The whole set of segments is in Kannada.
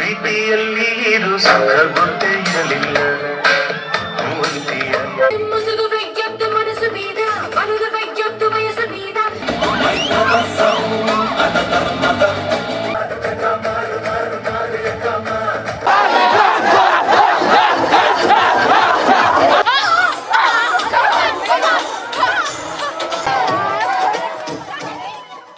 ಪ್ರೀತಿಯಲ್ಲಿ ಇದು ಸುಖ ಗೊತ್ತೇ ಇರಲಿಲ್ಲ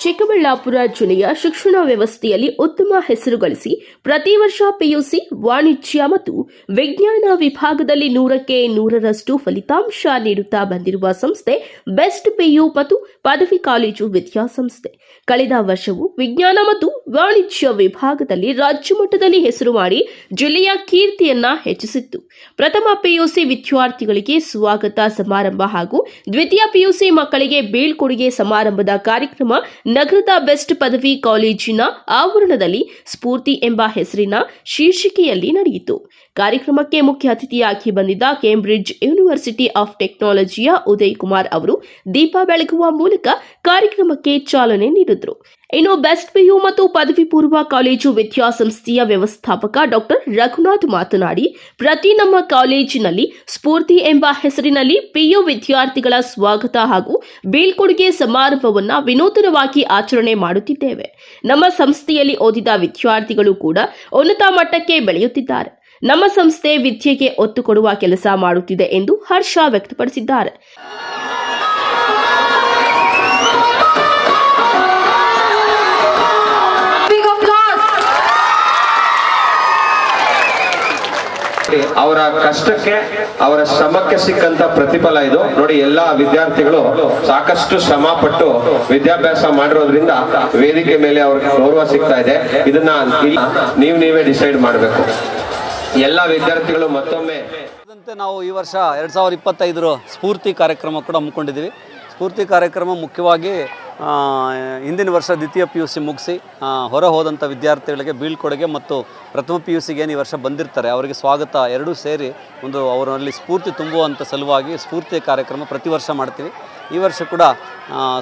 ಚಿಕ್ಕಬಳ್ಳಾಪುರ ಜಿಲ್ಲೆಯ ಶಿಕ್ಷಣ ವ್ಯವಸ್ಥೆಯಲ್ಲಿ ಉತ್ತಮ ಹೆಸರು ಗಳಿಸಿ ಪ್ರತಿ ವರ್ಷ ಪಿಯುಸಿ, ವಾಣಿಜ್ಯ ಮತ್ತು ವಿಜ್ಞಾನ ವಿಭಾಗದಲ್ಲಿ 100ಕ್ಕೆ 100ರಷ್ಟು ಫಲಿತಾಂಶ ನೀಡುತ್ತಾ ಬಂದಿರುವ ಸಂಸ್ಥೆ ಬೆಸ್ಟ್ ಪಿಯು ಮತ್ತು ಪದವಿ ಕಾಲೇಜು ವಿದ್ಯಾಸಂಸ್ಥೆ. ಕಳೆದ ವರ್ಷವೂ ವಿಜ್ಞಾನ ಮತ್ತು ವಾಣಿಜ್ಯ ವಿಭಾಗದಲ್ಲಿ ರಾಜ್ಯ ಮಟ್ಟದಲ್ಲಿ ಹೆಸರು ಮಾಡಿ ಜಿಲ್ಲೆಯ ಕೀರ್ತಿಯನ್ನ ಹೆಚ್ಚಿಸಿತ್ತು. ಪ್ರಥಮ ಪಿಯುಸಿ ವಿದ್ಯಾರ್ಥಿಗಳಿಗೆ ಸ್ವಾಗತ ಸಮಾರಂಭ ಹಾಗೂ ದ್ವಿತೀಯ ಪಿಯುಸಿ ಮಕ್ಕಳಿಗೆ ಬೀಳ್ಕೊಡುಗೆ ಸಮಾರಂಭದ ಕಾರ್ಯಕ್ರಮ ನಗರದ ಬೆಸ್ಟ್ ಪದವಿ ಕಾಲೇಜಿನ ಆವರಣದಲ್ಲಿ ಸ್ಫೂರ್ತಿ ಎಂಬ ಹೆಸರಿನ ಶೀರ್ಷಿಕೆಯಲ್ಲಿ ನಡೆಯಿತು. ಕಾರ್ಯಕ್ರಮಕ್ಕೆ ಮುಖ್ಯ ಅತಿಥಿಯಾಗಿ ಬಂದಿದ್ದ ಕೇಂಬ್ರಿಡ್ಜ್ ಯೂನಿವರ್ಸಿಟಿ ಆಫ್ ಟೆಕ್ನಾಲಜಿಯ ಉದಯ್ ಕುಮಾರ್ ಅವರು ದೀಪ ಬೆಳಗುವ ಮೂಲಕ ಕಾರ್ಯಕ್ರಮಕ್ಕೆ ಚಾಲನೆ ನೀಡಿದರು. ಇನ್ನು ಬೆಸ್ಟ್ ಪಿಯು ಮತ್ತು ಪದವಿ ಪೂರ್ವ ಕಾಲೇಜು ವಿದ್ಯಾಸಂಸ್ಥೆಯ ವ್ಯವಸ್ಥಾಪಕ ಡಾಕ್ಟರ್ ರಘುನಾಥ್ ಮಾತನಾಡಿ, ಪ್ರತಿ ನಮ್ಮ ಕಾಲೇಜಿನಲ್ಲಿ ಸ್ಫೂರ್ತಿ ಎಂಬ ಹೆಸರಿನಲ್ಲಿ ಪಿಯು ವಿದ್ಯಾರ್ಥಿಗಳ ಸ್ವಾಗತ ಹಾಗೂ ಬೀಳ್ಕೊಡುಗೆ ಸಮಾರಂಭವನ್ನು ವಿನೂತನವಾಗಿ ಆಚರಣೆ ಮಾಡುತ್ತಿದ್ದೇವೆ. ನಮ್ಮ ಸಂಸ್ಥೆಯಲ್ಲಿ ಓದಿದ ವಿದ್ಯಾರ್ಥಿಗಳು ಕೂಡ ಉನ್ನತ ಮಟ್ಟಕ್ಕೆ ಬೆಳೆಯುತ್ತಿದ್ದಾರೆ. ನಮ್ಮ ಸಂಸ್ಥೆ ವಿದ್ಯೆಗೆ ಒತ್ತು ಕೊಡುವ ಕೆಲಸ ಮಾಡುತ್ತಿದೆ ಎಂದು ಹರ್ಷ ವ್ಯಕ್ತಪಡಿಸಿದ್ದಾರೆ. ಅವರ ಕಷ್ಟಕ್ಕೆ, ಅವರ ಶ್ರಮಕ್ಕೆ ಸಿಕ್ಕಂತ ಪ್ರತಿಫಲ ಇದು. ನೋಡಿ, ಎಲ್ಲಾ ವಿದ್ಯಾರ್ಥಿಗಳು ಸಾಕಷ್ಟು ಶ್ರಮ ಪಟ್ಟು ವಿದ್ಯಾಭ್ಯಾಸ ಮಾಡಿರೋದ್ರಿಂದ ವೇದಿಕೆ ಮೇಲೆ ಅವ್ರಿಗೆ ಗೌರವ ಸಿಗ್ತಾ ಇದೆ. ಇದನ್ನ ನೀವೇ ಡಿಸೈಡ್ ಮಾಡಬೇಕು. ಎಲ್ಲ ವಿದ್ಯಾರ್ಥಿಗಳು ಮತ್ತೊಮ್ಮೆ ನಾವು ಈ ವರ್ಷ 2025 ಸ್ಫೂರ್ತಿ ಕಾರ್ಯಕ್ರಮ ಕೂಡ ಹಮ್ಮಿಕೊಂಡಿದ್ದೀವಿ. ಸ್ಫೂರ್ತಿ ಕಾರ್ಯಕ್ರಮ ಮುಖ್ಯವಾಗಿ ಹಿಂದಿನ ವರ್ಷ ದ್ವಿತೀಯ PUC ಮುಗಿಸಿ ಹೊರ ಹೋದಂಥ ವಿದ್ಯಾರ್ಥಿಗಳಿಗೆ ಬೀಳ್ಕೊಡುಗೆ ಮತ್ತು ಪ್ರಥಮ PUCಗೆ ಏನು ಈ ವರ್ಷ ಬಂದಿರ್ತಾರೆ ಅವರಿಗೆ ಸ್ವಾಗತ ಎರಡೂ ಸೇರಿ ಒಂದು ಅವರಲ್ಲಿ ಸ್ಫೂರ್ತಿ ತುಂಬುವಂಥ ಸಲುವಾಗಿ ಸ್ಫೂರ್ತಿ ಕಾರ್ಯಕ್ರಮ ಪ್ರತಿ ವರ್ಷ ಮಾಡ್ತೀವಿ. ಈ ವರ್ಷ ಕೂಡ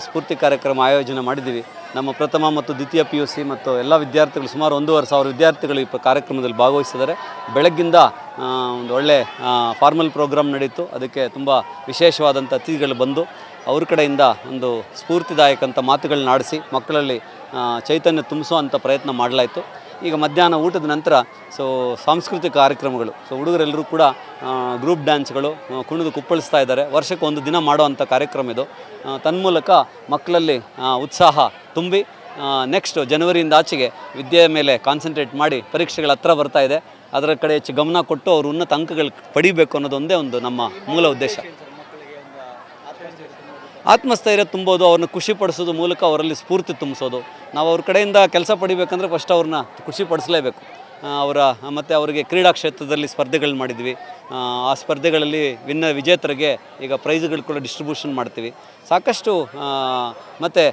ಸ್ಫೂರ್ತಿ ಕಾರ್ಯಕ್ರಮ ಆಯೋಜನೆ ಮಾಡಿದ್ದೀವಿ. ನಮ್ಮ ಪ್ರಥಮ ಮತ್ತು ದ್ವಿತೀಯ PUC ಮತ್ತು ಎಲ್ಲ ವಿದ್ಯಾರ್ಥಿಗಳು ಸುಮಾರು 1,500 ವಿದ್ಯಾರ್ಥಿಗಳು ಈ ಕಾರ್ಯಕ್ರಮದಲ್ಲಿ ಭಾಗವಹಿಸಿದ್ದಾರೆ. ಬೆಳಗ್ಗಿಂದ ಒಂದು ಒಳ್ಳೆ ಫಾರ್ಮಲ್ ಪ್ರೋಗ್ರಾಮ್ ನಡೀತು. ಅದಕ್ಕೆ ತುಂಬ ವಿಶೇಷವಾದಂಥ ಅತಿಥಿಗಳು ಬಂದು ಅವ್ರ ಕಡೆಯಿಂದ ಒಂದು ಸ್ಫೂರ್ತಿದಾಯಕಂಥ ಮಾತುಗಳನ್ನ ಆಡಿಸಿ ಮಕ್ಕಳಲ್ಲಿ ಚೈತನ್ಯ ತುಂಬಿಸುವಂಥ ಪ್ರಯತ್ನ ಮಾಡಲಾಯಿತು. ಈಗ ಮಧ್ಯಾಹ್ನ ಊಟದ ನಂತರ ಸಾಂಸ್ಕೃತಿಕ ಕಾರ್ಯಕ್ರಮಗಳು, ಹುಡುಗರೆಲ್ಲರೂ ಕೂಡ ಗ್ರೂಪ್ ಡ್ಯಾನ್ಸ್ಗಳು ಕುಣಿದು ಕುಪ್ಪಳಿಸ್ತಾ ಇದ್ದಾರೆ. ವರ್ಷಕ್ಕೆ ಒಂದು ದಿನ ಮಾಡುವಂಥ ಕಾರ್ಯಕ್ರಮ ಇದು. ತನ್ಮೂಲಕ ಮಕ್ಕಳಲ್ಲಿ ಉತ್ಸಾಹ ತುಂಬಿ ನೆಕ್ಸ್ಟ್ ಜನವರಿಯಿಂದ ಆಚೆಗೆ ವಿದ್ಯೆಯ ಮೇಲೆ ಕಾನ್ಸಂಟ್ರೇಟ್ ಮಾಡಿ ಪರೀಕ್ಷೆಗಳ ಹತ್ರ ಬರ್ತಾ ಇದೆ. ಅದರ ಕಡೆ ಹೆಚ್ಚು ಗಮನ ಕೊಟ್ಟು ಅವರು ಉನ್ನತ ಅಂಕಗಳು ಪಡಿಬೇಕು ಅನ್ನೋದೊಂದೇ ಒಂದು ನಮ್ಮ ಮೂಲ ಉದ್ದೇಶ. ಆತ್ಮಸ್ಥೈರ್ಯ ತುಂಬೋದು, ಅವ್ರನ್ನ ಖುಷಿಪಡಿಸೋದು ಮೂಲಕ ಅವರಲ್ಲಿ ಸ್ಫೂರ್ತಿ ತುಂಬಿಸೋದು. ನಾವು ಅವ್ರ ಕಡೆಯಿಂದ ಕೆಲಸ ಪಡಿಬೇಕಂದ್ರೆ ಫಸ್ಟ್ ಅವ್ರನ್ನ ಖುಷಿಪಡಿಸಲೇಬೇಕು. ಮತ್ತು ಅವರಿಗೆ ಕ್ರೀಡಾ ಕ್ಷೇತ್ರದಲ್ಲಿ ಸ್ಪರ್ಧೆಗಳು ಮಾಡಿದ್ವಿ. ಆ ಸ್ಪರ್ಧೆಗಳಲ್ಲಿ ವಿಜೇತರಿಗೆ ಈಗ ಪ್ರೈಸ್ಗಳು ಕೂಡ ಡಿಸ್ಟ್ರಿಬ್ಯೂಷನ್ ಮಾಡ್ತೀವಿ. ಸಾಕಷ್ಟು ಮತ್ತು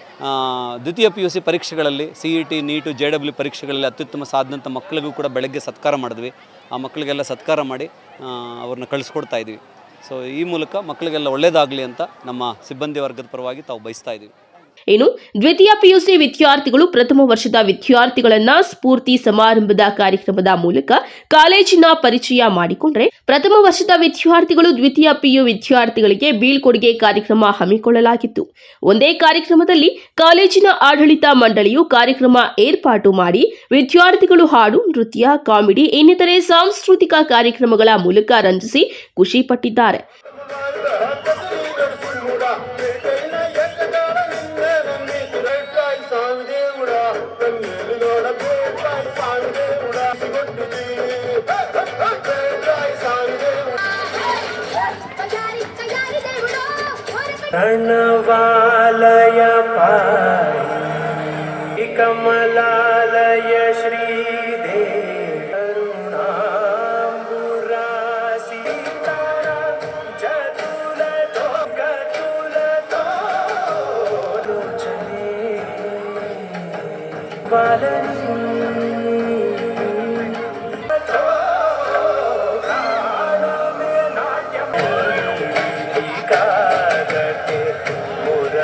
ದ್ವಿತೀಯ PUC ಪರೀಕ್ಷೆಗಳಲ್ಲಿ CET, NEET, JEE ಪರೀಕ್ಷೆಗಳಲ್ಲಿ ಅತ್ಯುತ್ತಮ ಸಾಧನೆಂಥ ಮಕ್ಕಳಿಗೂ ಕೂಡ ಬೆಳಗ್ಗೆ ಸತ್ಕಾರ ಮಾಡಿದ್ವಿ. ಆ ಮಕ್ಕಳಿಗೆಲ್ಲ ಸತ್ಕಾರ ಮಾಡಿ ಅವ್ರನ್ನ ಕಳಿಸ್ಕೊಡ್ತಾ ಇದ್ವಿ. ಈ ಮೂಲಕ ಮಕ್ಕಳಿಗೆಲ್ಲ ಒಳ್ಳೆಯದಾಗಲಿ ಅಂತ ನಮ್ಮ ಸಿಬ್ಬಂದಿ ವರ್ಗದ ಪರವಾಗಿ ತಾವು ಬಯಸ್ತಾ ಇದ್ದೀವಿ. ಇನ್ನು ದ್ವಿತೀಯ PUC ವಿದ್ಯಾರ್ಥಿಗಳು ಪ್ರಥಮ ವರ್ಷದ ವಿದ್ಯಾರ್ಥಿಗಳನ್ನ ಸ್ಫೂರ್ತಿ ಸಮಾರಂಭದ ಕಾರ್ಯಕ್ರಮದ ಮೂಲಕ ಕಾಲೇಜಿನ ಪರಿಚಯ ಮಾಡಿಕೊಂಡ್ರೆ, ಪ್ರಥಮ ವರ್ಷದ ವಿದ್ಯಾರ್ಥಿಗಳು ದ್ವಿತೀಯ PU ವಿದ್ಯಾರ್ಥಿಗಳಿಗೆ ಬೀಳ್ಕೊಡುಗೆ ಕಾರ್ಯಕ್ರಮ ಹಮ್ಮಿಕೊಳ್ಳಲಾಗಿತ್ತು. ಒಂದೇ ಕಾರ್ಯಕ್ರಮದಲ್ಲಿ ಕಾಲೇಜಿನ ಆಡಳಿತ ಮಂಡಳಿಯು ಕಾರ್ಯಕ್ರಮ ಏರ್ಪಾಟು ಮಾಡಿ ವಿದ್ಯಾರ್ಥಿಗಳು ಹಾಡು, ನೃತ್ಯ, ಕಾಮಿಡಿ ಇನ್ನಿತರೆ ಸಾಂಸ್ಕೃತಿಕ ಕಾರ್ಯಕ್ರಮಗಳ ಮೂಲಕ ರಂಜಿಸಿ ಖುಷಿ ಪಟ್ಟಿದ್ದಾರೆ. रणवालय पाहि कमलालय श्रीदेव करुणाम्बुरासि तारा जतुलतो गतुलतो लोचने बालनी मुरा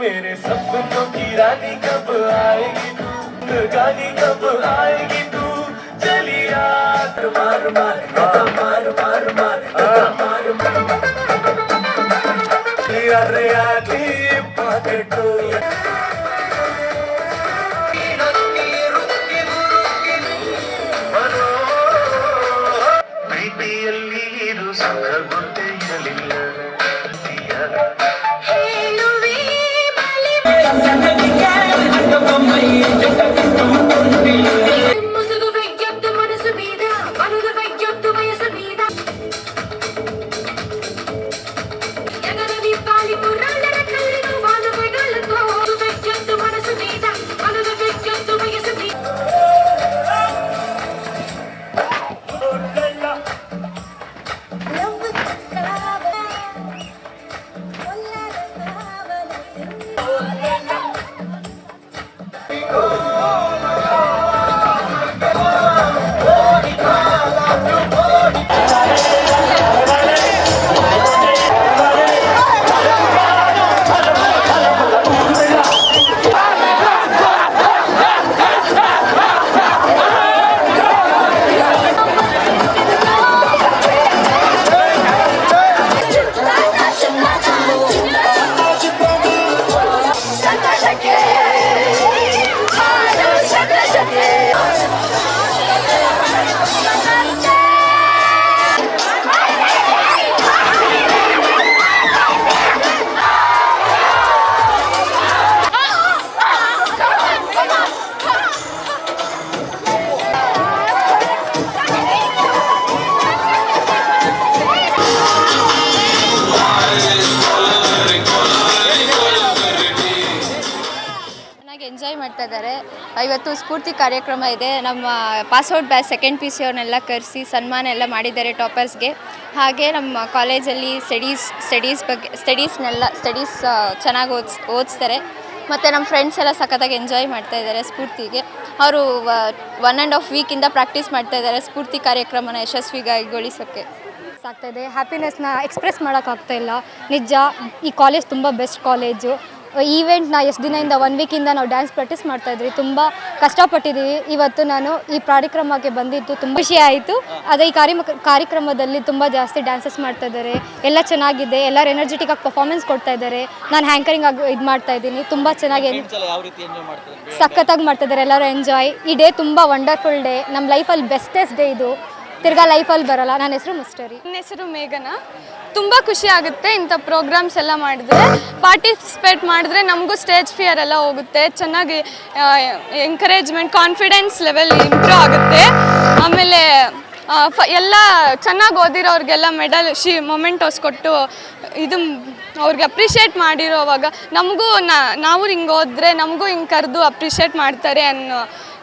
मेरे सपनों की रानी कब आएगी तू, गानी कब आएगी तू, चलिया मार मार मार मार मार मार अरे आधी पाकेटो ಪ್ರೀತಿಯಲ್ಲಿ ಇದು ಸುಖ ಗೊತ್ತೇ ಇರಲಿಲ್ಲ ಎಂಜಾಯ್ ಮಾಡ್ತಾ ಇದ್ದಾರೆ. ಇವತ್ತು ಸ್ಫೂರ್ತಿ ಕಾರ್ಯಕ್ರಮ ಇದೆ. ನಮ್ಮ pass out batch second P C ಅವ್ರನ್ನೆಲ್ಲ ಕರೆಸಿ ಸನ್ಮಾನ ಎಲ್ಲ ಮಾಡಿದ್ದಾರೆ ಟಾಪರ್ಸ್ಗೆ. ಹಾಗೆ ನಮ್ಮ ಕಾಲೇಜಲ್ಲಿ ಸ್ಟಡೀಸ್ ಚೆನ್ನಾಗಿ ಓದಿಸ್ತಾರೆ. ಮತ್ತು ನಮ್ಮ ಫ್ರೆಂಡ್ಸ್ ಎಲ್ಲ ಸಖತ್ತಾಗಿ ಎಂಜಾಯ್ ಮಾಡ್ತಾ ಇದ್ದಾರೆ ಸ್ಫೂರ್ತಿಗೆ. ಅವರು 1.5 ವೀಕಿಂದ ಪ್ರಾಕ್ಟೀಸ್ ಮಾಡ್ತಾ ಇದ್ದಾರೆ ಸ್ಫೂರ್ತಿ ಕಾರ್ಯಕ್ರಮನ ಯಶಸ್ವಿಗೊಳಿಸೋಕ್ಕೆ. ಆಗ್ತಾಯಿದೆ. ಹ್ಯಾಪಿನೆಸ್ನ ಎಕ್ಸ್ಪ್ರೆಸ್ ಮಾಡೋಕ್ಕಾಗ್ತಾ ಇಲ್ಲ. ನಿಜ ಈ ಕಾಲೇಜ್ ತುಂಬ ಬೆಸ್ಟ್ ಕಾಲೇಜು. ಈವೆಂಟ್ನ ಎಷ್ಟು ದಿನದಿಂದ 1 ವೀಕಿಂದ ನಾವು ಡ್ಯಾನ್ಸ್ ಪ್ರಾಕ್ಟೀಸ್ ಮಾಡ್ತಾಯಿದ್ವಿ. ತುಂಬ ಕಷ್ಟಪಟ್ಟಿದ್ದೀವಿ. ಇವತ್ತು ನಾನು ಈ ಕಾರ್ಯಕ್ರಮಕ್ಕೆ ಬಂದಿದ್ದು ತುಂಬ ಖುಷಿ ಆಯಿತು. ಅದೇ ಈ ಕಾರ್ಯಕ್ರಮದಲ್ಲಿ ತುಂಬ ಜಾಸ್ತಿ ಡ್ಯಾನ್ಸಸ್ ಮಾಡ್ತಾಯಿದ್ದಾರೆ. ಎಲ್ಲ ಚೆನ್ನಾಗಿದೆ. ಎಲ್ಲರೂ ಎನರ್ಜೆಟಿಕಾಗಿ ಪರ್ಫಾರ್ಮೆನ್ಸ್ ಕೊಡ್ತಾ ಇದ್ದಾರೆ. ನಾನು ಹ್ಯಾಂಕರಿಂಗ್ ಆಗಿ ಇದು ಮಾಡ್ತಾಯಿದ್ದೀನಿ. ತುಂಬ ಚೆನ್ನಾಗಿ ಸಖತ್ತಾಗಿ ಮಾಡ್ತಾಯಿದ್ದಾರೆ ಎಲ್ಲರೂ ಎಂಜಾಯ್. ಈ ಡೇ ತುಂಬ ವಂಡರ್ಫುಲ್ ಡೇ. ನಮ್ಮ ಲೈಫಲ್ಲಿ ಬೆಸ್ಟೆಸ್ಟ್ ಡೇ ಇದು. ತಿರ್ಗಾ ಲೈಫಲ್ಲಿ ಬರಲ್ಲ. ನನ್ನ ಹೆಸರು ಮಿಸ್ಟರಿ. ನನ್ನ ಹೆಸರು ಮೇಘನಾ. ತುಂಬ ಖುಷಿ ಆಗುತ್ತೆ ಇಂಥ ಪ್ರೋಗ್ರಾಮ್ಸ್ ಎಲ್ಲ ಮಾಡಿದ್ರೆ. ಪಾರ್ಟಿಸಿಪೇಟ್ ಮಾಡಿದ್ರೆ ನಮಗೂ ಸ್ಟೇಜ್ ಫಿಯರ್ ಎಲ್ಲ ಹೋಗುತ್ತೆ. ಚೆನ್ನಾಗಿ ಎಂಕರೇಜ್ಮೆಂಟ್, ಕಾನ್ಫಿಡೆನ್ಸ್ ಲೆವೆಲ್ ಇಂಪ್ರೂವ್ ಆಗುತ್ತೆ. ಆಮೇಲೆ ಎಲ್ಲ ಚೆನ್ನಾಗಿ ಓದಿರೋರಿಗೆಲ್ಲ ಮೆಡಲ್ ಮೊಮೆಂಟೋಸ್ ಕೊಟ್ಟು ಇದು ಅವ್ರಿಗೆ ಅಪ್ರಿಷಿಯೇಟ್ ಮಾಡಿರೋವಾಗ ನಮಗೂ ನಾವು ಹಿಂಗೆ ಹೋದ್ರೆ ನಮಗೂ ಹಿಂಗೆ ಕರೆದು ಅಪ್ರಿಷಿಯೇಟ್ ಮಾಡ್ತಾರೆ ಅನ್ನೋ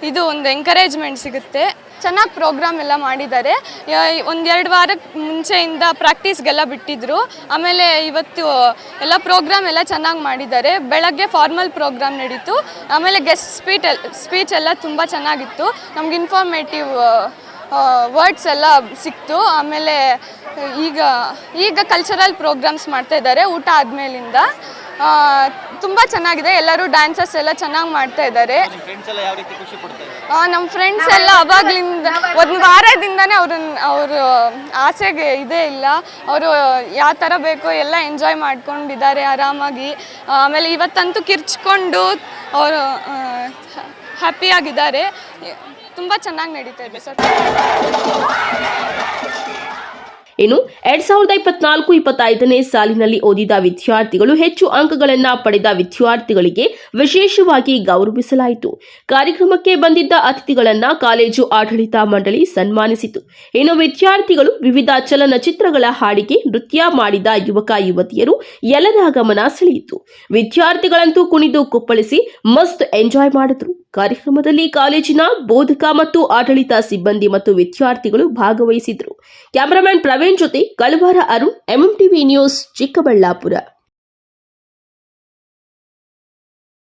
ಇದು ಒಂದು ಎಂಕರೇಜ್ಮೆಂಟ್ ಸಿಗುತ್ತೆ. ಚೆನ್ನಾಗಿ ಪ್ರೋಗ್ರಾಮ್ ಎಲ್ಲ ಮಾಡಿದ್ದಾರೆ. 1-2 ವಾರಕ್ಕೆ ಮುಂಚೆಯಿಂದ ಪ್ರಾಕ್ಟೀಸ್ಗೆಲ್ಲ ಬಿಟ್ಟಿದ್ರು. ಆಮೇಲೆ ಇವತ್ತು ಎಲ್ಲ ಪ್ರೋಗ್ರಾಮ್ ಎಲ್ಲ ಚೆನ್ನಾಗಿ ಮಾಡಿದ್ದಾರೆ. ಬೆಳಗ್ಗೆ ಫಾರ್ಮಲ್ ಪ್ರೋಗ್ರಾಮ್ ನಡೀತು. ಆಮೇಲೆ ಗೆಸ್ಟ್ ಸ್ಪೀಚ್ ಎಲ್ಲ ತುಂಬ ಚೆನ್ನಾಗಿತ್ತು. ನಮ್ಗೆ ಇನ್ಫಾರ್ಮೇಟಿವ್ ವರ್ಡ್ಸ್ ಎಲ್ಲ ಸಿಕ್ತು. ಆಮೇಲೆ ಈಗ ಕಲ್ಚರಲ್ ಪ್ರೋಗ್ರಾಮ್ಸ್ ಮಾಡ್ತಾ ಇದ್ದಾರೆ ಊಟ ಆದಮೇಲಿಂದ. ತುಂಬ ಚೆನ್ನಾಗಿದೆ. ಎಲ್ಲರೂ ಡ್ಯಾನ್ಸಸ್ ಎಲ್ಲ ಚೆನ್ನಾಗಿ ಮಾಡ್ತಾ ಇದ್ದಾರೆ. ನಮ್ಮ ಫ್ರೆಂಡ್ಸ್ ಎಲ್ಲ ಅವಾಗಲಿಂದ 1 ವಾರದಿಂದನೇ ಅವರು ಆಸೆಗೆ ಇದೇ ಇಲ್ಲ. ಅವರು ಯಾವ ಥರ ಬೇಕೋ ಎಲ್ಲ ಎಂಜಾಯ್ ಮಾಡ್ಕೊಂಡಿದ್ದಾರೆ ಆರಾಮಾಗಿ. ಆಮೇಲೆ ಇವತ್ತಂತೂ ಕಿರ್ಚ್ಕೊಂಡು ಅವರು ಹ್ಯಾಪಿಯಾಗಿದ್ದಾರೆ. ತುಂಬ ಚೆನ್ನಾಗಿ ನಡೀತಾ ಇದೆ ಸರ್. ಇನ್ನು 2024-25ನೇ ಸಾಲಿನಲ್ಲಿ ಓದಿದ ವಿದ್ಯಾರ್ಥಿಗಳು ಹೆಚ್ಚು ಅಂಕಗಳನ್ನು ಪಡೆದ ವಿದ್ಯಾರ್ಥಿಗಳಿಗೆ ವಿಶೇಷವಾಗಿ ಗೌರವಿಸಲಾಯಿತು. ಕಾರ್ಯಕ್ರಮಕ್ಕೆ ಬಂದಿದ್ದ ಅತಿಥಿಗಳನ್ನು ಕಾಲೇಜು ಆಡಳಿತ ಮಂಡಳಿ ಸನ್ಮಾನಿಸಿತು. ಇನ್ನು ವಿದ್ಯಾರ್ಥಿಗಳು ವಿವಿಧ ಚಲನಚಿತ್ರಗಳ ಹಾಡಿಗೆ ನೃತ್ಯ ಮಾಡಿದ ಯುವಕ ಯುವತಿಯರು ಎಲ್ಲರ ಗಮನ ಸೆಳೆಯಿತು. ವಿದ್ಯಾರ್ಥಿಗಳಂತೂ ಕುಣಿದು ಕುಪ್ಪಳಿಸಿ ಮಸ್ತ್ ಎಂಜಾಯ್ ಮಾಡಿದ್ರು. ಕಾರ್ಯಕ್ರಮದಲ್ಲಿ ಕಾಲೇಜಿನ ಬೋಧಕ ಮತ್ತು ಆಡಳಿತ ಸಿಬ್ಬಂದಿ ಮತ್ತು ವಿದ್ಯಾರ್ಥಿಗಳು ಭಾಗವಹಿಸಿದ್ರು. ಕ್ಯಾಮರಾಮನ್ ಪ್ರವೀಣ್ ಜೊತೆ ಕಳವಾರ ಅರುಣ್, ಎಂಎಂಟಿವಿ ನ್ಯೂಸ್, ಚಿಕ್ಕಬಳ್ಳಾಪುರ.